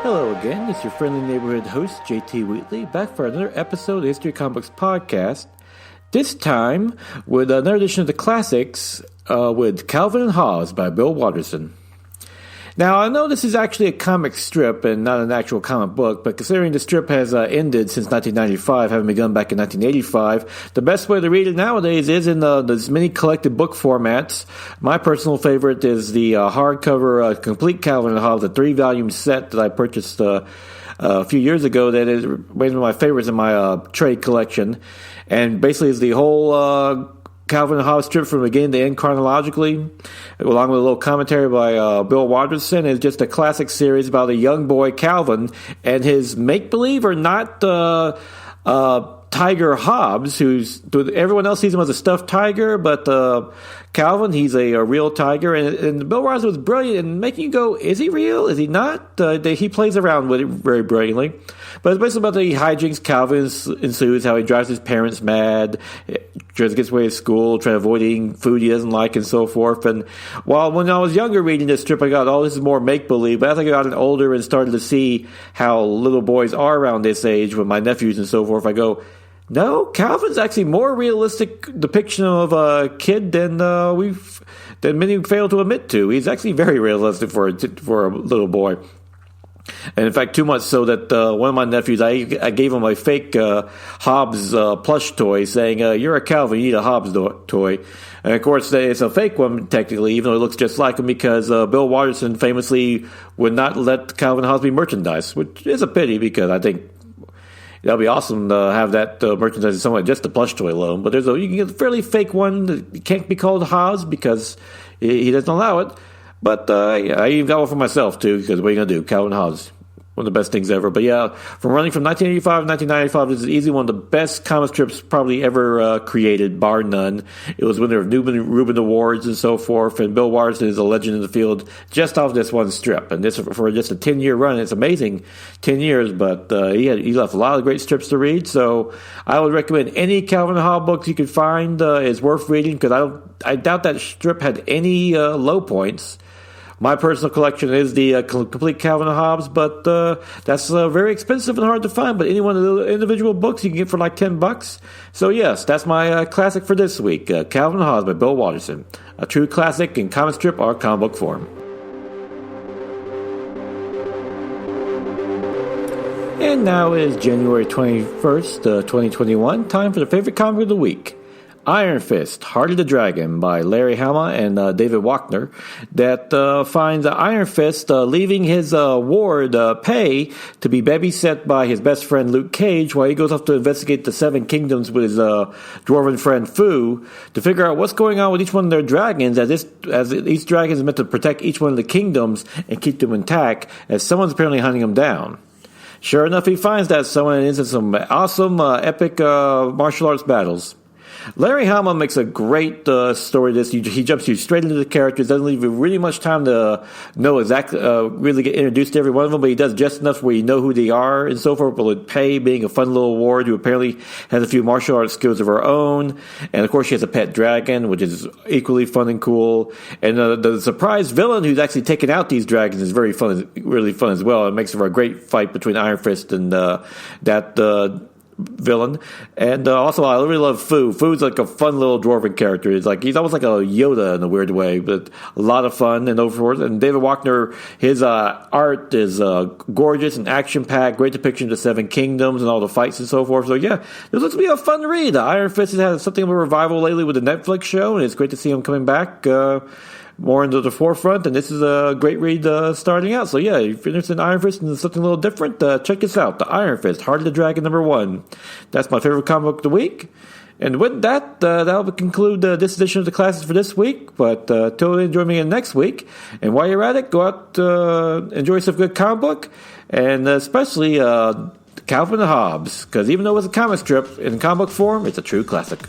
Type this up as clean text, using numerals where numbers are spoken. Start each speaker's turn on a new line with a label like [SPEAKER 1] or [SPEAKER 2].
[SPEAKER 1] Hello again, it's your friendly neighborhood host, JT Wheatley, back for another episode of the History of Comics podcast. This time with another edition of the classics with Calvin and Hobbes by Bill Waterson. Now, I know this is actually a comic strip and not an actual comic book, but considering the strip has ended since 1995, having begun back in 1985, the best way to read it nowadays is in those mini collected book formats. My personal favorite is the hardcover complete Calvin and Hobbes, a 3-volume set that I purchased a few years ago. That is one of my favorites in my trade collection, and basically is the whole Calvin and Hobbes strip from beginning to end chronologically, along with a little commentary by Bill Waterson. It's just a classic series about a young boy, Calvin, and his make-believe or not tiger Hobbes, who's everyone else sees him as a stuffed tiger, but Calvin, he's a real tiger, and Bill Waterson was brilliant in making you go, is he real? Is he not? He plays around with it very brilliantly. But it's basically about the hijinks Calvin ensues, how he drives his parents mad, tries to get away at school, trying to avoid eating food he doesn't like, and so forth. And while when I was younger reading this strip, I got, this is more make-believe. But as I got older and started to see how little boys are around this age with my nephews and so forth, I go, no, Calvin's actually more realistic depiction of a kid than many fail to admit to. He's actually very realistic for a little boy. And in fact, too much so that one of my nephews, I gave him a fake Hobbes plush toy saying, you're a Calvin, you need a Hobbes toy. And of course, it's a fake one, technically, even though it looks just like him, because Bill Waterson famously would not let Calvin Hobbes be merchandise, which is a pity, because I think that'd be awesome to have that merchandise in somewhat just a plush toy alone. But you can get a fairly fake one that can't be called Hobbes because he doesn't allow it. But I even got one for myself, too, because what are you going to do? Calvin Hobbes, one of the best things ever. But yeah, from running from 1985 to 1995, this is easily one of the best comic strips probably ever created, bar none. It was winner of Reuben Awards and so forth, and Bill Waterson is a legend in the field just off this one strip. And this for just a 10-year run, it's amazing, 10 years, but he left a lot of great strips to read. So I would recommend any Calvin and Hobbes books you can find is worth reading, because I doubt that strip had any low points. My personal collection is the complete Calvin and Hobbes, but that's very expensive and hard to find. But any one of the individual books you can get for like $10. So yes, that's my classic for this week, Calvin and Hobbes by Bill Waterson, a true classic in comic strip or comic book form. And now is January 21st, 2021. Time for the favorite comic of the week. Iron Fist, Heart of the Dragon by Larry Hama and David Wachner, that finds Iron Fist leaving his ward, Pei, to be babysat by his best friend Luke Cage while he goes off to investigate the Seven Kingdoms with his dwarven friend Fu to figure out what's going on with each one of their dragons, as each dragon is meant to protect each one of the kingdoms and keep them intact, as someone's apparently hunting them down. Sure enough, he finds that someone is in some awesome, epic martial arts battles. Larry Hama makes a great story. He jumps you straight into the characters, doesn't leave you really much time to know exactly, really get introduced to every one of them, but he does just enough where you know who they are and so forth. But with Pei being a fun little ward who apparently has a few martial arts skills of her own, and of course she has a pet dragon, which is equally fun and cool. And the surprise villain who's actually taking out these dragons is very fun, really fun as well. It makes for a great fight between Iron Fist and that villain. And also I really love Fu. Fu's like a fun little dwarven character. He's almost like a Yoda in a weird way, but a lot of fun and overforth. And David Wachner, his art is gorgeous and action-packed, great depiction of the Seven Kingdoms and all the fights and so forth. So yeah, this looks to be a fun read. Iron Fist has had something of a revival lately with the Netflix show, and it's great to see him coming back more into the forefront, and this is a great read starting out. So yeah, if you're interested in Iron Fist and something a little different, check this out, the Iron Fist, Heart of the Dragon #1. That's my favorite comic book of the week. And with that, that'll conclude this edition of the classes for this week. But totally join me again next week. And while you're at it, go out, enjoy yourself a good comic book, and especially Calvin and Hobbes, because even though it's a comic strip in comic book form, it's a true classic.